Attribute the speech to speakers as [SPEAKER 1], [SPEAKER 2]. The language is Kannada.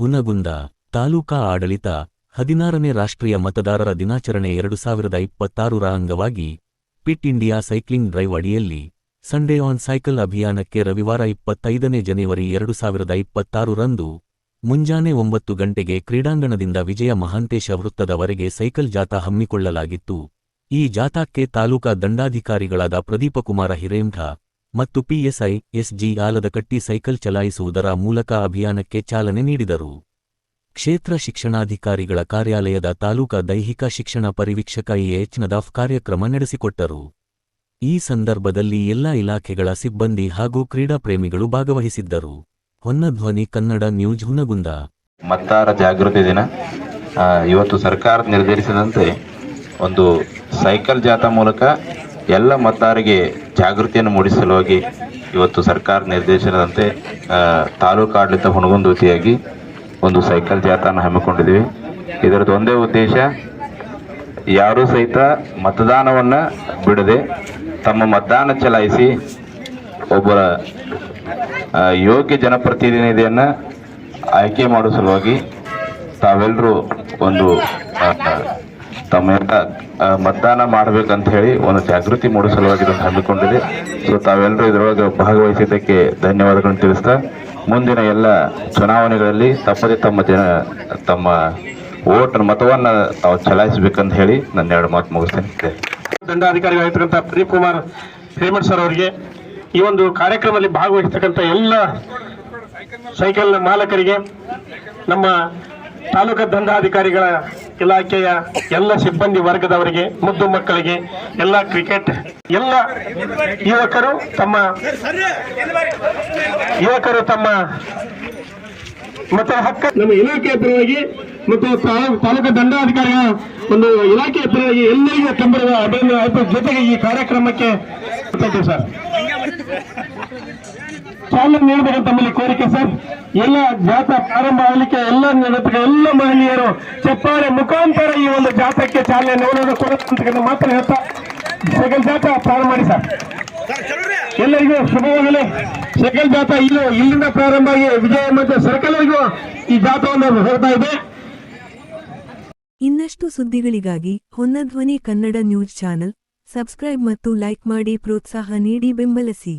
[SPEAKER 1] ಹುನಗುಂದ ತಾಲೂಕಾ ಆಡಳಿತ 16ನೇ ರಾಷ್ಟ್ರೀಯ ಮತದಾರರ ದಿನಾಚರಣೆ 2026ರ ಅಂಗವಾಗಿ ಫಿಟ್ ಇಂಡಿಯಾ ಸೈಕ್ಲಿಂಗ್ ಡ್ರೈವ್ ಅಡಿಯಲ್ಲಿ ಸಂಡೇ ಆನ್ ಸೈಕಲ್ ಅಭಿಯಾನಕ್ಕೆ ರವಿವಾರ 25ನೇ ಜನವರಿ 2026ರಂದು ಮುಂಜಾನೆ 9 ಗಂಟೆಗೆ ಕ್ರೀಡಾಂಗಣದಿಂದ ವಿಜಯ ಮಹಾಂತೇಶ ವೃತ್ತದವರೆಗೆ ಸೈಕಲ್ ಜಾಥಾ ಹಮ್ಮಿಕೊಳ್ಳಲಾಗಿತ್ತು. ಈ ಜಾಥಾಕ್ಕೆ ತಾಲೂಕಾ ದಂಡಾಧಿಕಾರಿಗಳಾದ ಪ್ರದೀಪಕುಮಾರ ಹಿರೇಮಠ ಮತ್ತು ಪಿಎಸ್ಐ ಎಸ್ಜಿ ಆಲದಕಟ್ಟಿ ಸೈಕಲ್ ಚಲಾಯಿಸುವುದರ ಮೂಲಕ ಅಭಿಯಾನಕ್ಕೆ ಚಾಲನೆ ನೀಡಿದರು. ಕ್ಷೇತ್ರ ಶಿಕ್ಷಣಾಧಿಕಾರಿಗಳ ಕಾರ್ಯಾಲಯದ ತಾಲೂಕಾ ದೈಹಿಕ ಶಿಕ್ಷಣ ಪರಿವೀಕ್ಷಕ ಎಎಚ್ ನದಾಫ್ ಕಾರ್ಯಕ್ರಮ ನಡೆಸಿಕೊಟ್ಟರು. ಈ ಸಂದರ್ಭದಲ್ಲಿ ಎಲ್ಲಾ ಇಲಾಖೆಗಳ ಸಿಬ್ಬಂದಿ ಹಾಗೂ ಕ್ರೀಡಾಪ್ರೇಮಿಗಳು ಭಾಗವಹಿಸಿದ್ದರು. ಹೊನ್ನಧ್ವನಿ ಕನ್ನಡ ನ್ಯೂಸ್ ಹುನಗುಂದ.
[SPEAKER 2] ಮತದಾರ ಜಾಗೃತಿ ದಿನ. ಇವತ್ತು ಸರ್ಕಾರ ನಿರ್ಧರಿಸಿದಂತೆ ಒಂದು ಸೈಕಲ್ ಜಾಥಾ ಮೂಲಕ ಎಲ್ಲ ಮತದಾರರಿಗೆ ಜಾಗೃತಿಯನ್ನು ಮೂಡಿಸಲುವಾಗಿ ಇವತ್ತು ಸರ್ಕಾರ ನಿರ್ದೇಶನದಂತೆ ತಾಲೂಕು ಆಡಳಿತ ಹುನಗುಂದ ವತಿಯಾಗಿ ಒಂದು ಸೈಕಲ್ ಜಾಥಾನ ಹಮ್ಮಿಕೊಂಡಿದ್ದೀವಿ. ಇದರದ್ದು ಒಂದೇ ಉದ್ದೇಶ, ಯಾರೂ ಸಹಿತ ಮತದಾನವನ್ನು ಬಿಡದೆ ತಮ್ಮ ಮತದಾನ ಚಲಾಯಿಸಿ ಒಬ್ಬರ ಯೋಗ್ಯ ಜನಪ್ರತಿನಿಧಿಯನ್ನು ಆಯ್ಕೆ ಮಾಡುವ ಸಲುವಾಗಿ ತಾವೆಲ್ಲರೂ ಒಂದು ತಮ್ಮ ಮತದಾನ ಮಾಡಬೇಕಂತ ಹೇಳಿ ಒಂದು ಜಾಗೃತಿ ಮೂಡಿಸುವ ಸಲುವಾಗಿ ಇದನ್ನು ಹಮ್ಮಿಕೊಂಡಿದೆ. ಸೊ ತಾವೆಲ್ಲರೂ ಇದರೊಳಗೆ ಭಾಗವಹಿಸಿದ್ದಕ್ಕೆ ಧನ್ಯವಾದಗಳನ್ನು ತಿಳಿಸ್ತಾ, ಮುಂದಿನ ಎಲ್ಲ ಚುನಾವಣೆಗಳಲ್ಲಿ ತಪ್ಪದೆ ತಮ್ಮ ಮತವನ್ನು ತಾವು ಚಲಾಯಿಸಬೇಕಂತ ಹೇಳಿ ನನ್ನ 2 ಮಾತು ಮುಗಿಸ್ತೇನೆ.
[SPEAKER 3] ದಂಡಾಧಿಕಾರಿಗಳಾಗಿರ್ತಕ್ಕಂಥ ಪ್ರದೀಪ್ ಕುಮಾರ್ ಹಿರೇಮಠ ಸರ್ ಅವರಿಗೆ, ಈ ಒಂದು ಕಾರ್ಯಕ್ರಮದಲ್ಲಿ ಭಾಗವಹಿಸತಕ್ಕಂಥ ಎಲ್ಲ ಸೈಕಲ್ ಮಾಲಕರಿಗೆ, ನಮ್ಮ ತಾಲೂಕಾ ದಂಡಾಧಿಕಾರಿಗಳ ಇಲಾಖೆಯ ಎಲ್ಲ ಸಿಬ್ಬಂದಿ ವರ್ಗದವರಿಗೆ, ಮುದ್ದು ಮಕ್ಕಳಿಗೆ, ಎಲ್ಲ ಕ್ರಿಕೆಟ್ ಎಲ್ಲ ಯುವಕರು ತಮ್ಮ ಮತ್ತೆ ಹಕ್ಕ ನಮ್ಮ ಇಲಾಖೆಯ ಪರವಾಗಿ ಮತ್ತು ತಾಲೂಕಾ ದಂಡಾಧಿಕಾರಿಗಳ ಒಂದು ಇಲಾಖೆಯ ಪರವಾಗಿ ಎಲ್ಲರಿಗೂ ತುಂಬದ ಅಭಿನಂದನೆ. ಜೊತೆಗೆ ಈ ಕಾರ್ಯಕ್ರಮಕ್ಕೆ ಸರ್ ಚಾಲನೆ ನೀಡಬೇಕಂತ ತಮ್ಮಲ್ಲಿ ಕೋರಿಕೆ ಸರ್. ಎಲ್ಲ ಜಾಥಾ ಪ್ರಾರಂಭ ಆಗಲಿಕ್ಕೆ ಎಲ್ಲ ಮಹಿಳೆಯರು ಚಪ್ಪಾಳೆ ಮುಖಾಂತರ ಈ ಒಂದು ಜಾಥಾಕ್ಕೆ ಚಾಲನೆ ಕೊಡುವಂತ ಮಾತ್ರ ಹೇಳ್ತಾ ಸೈಕಲ್ ಜಾಥಾ ಪ್ರಾರಂಭ ಮಾಡಿ ಸರ್. ಎಲ್ಲರಿಗೂ ಶುಭವಾಗಲಿ. ಸೈಕಲ್ ಜಾಥಾ ಇಲ್ಲಿಂದ ಪ್ರಾರಂಭ ಆಗಿ ವಿಜಯ ಮತ್ತು ಸರ್ಕಲ್ವರೆಗೂ ಈ ಜಾಥಾವನ್ನು ಹೋಗ್ತಾ ಇದೆ.
[SPEAKER 4] ಇನ್ನಷ್ಟು ಸುದ್ದಿಗಳಿಗಾಗಿ ಹೊನ್ನಧ್ವನಿ ಕನ್ನಡ ನ್ಯೂಸ್ ಚಾನೆಲ್ ಸಬ್ಸ್ಕ್ರೈಬ್ ಮತ್ತು ಲೈಕ್ ಮಾಡಿ, ಪ್ರೋತ್ಸಾಹ ನೀಡಿ ಬೆಂಬಲಿಸಿ.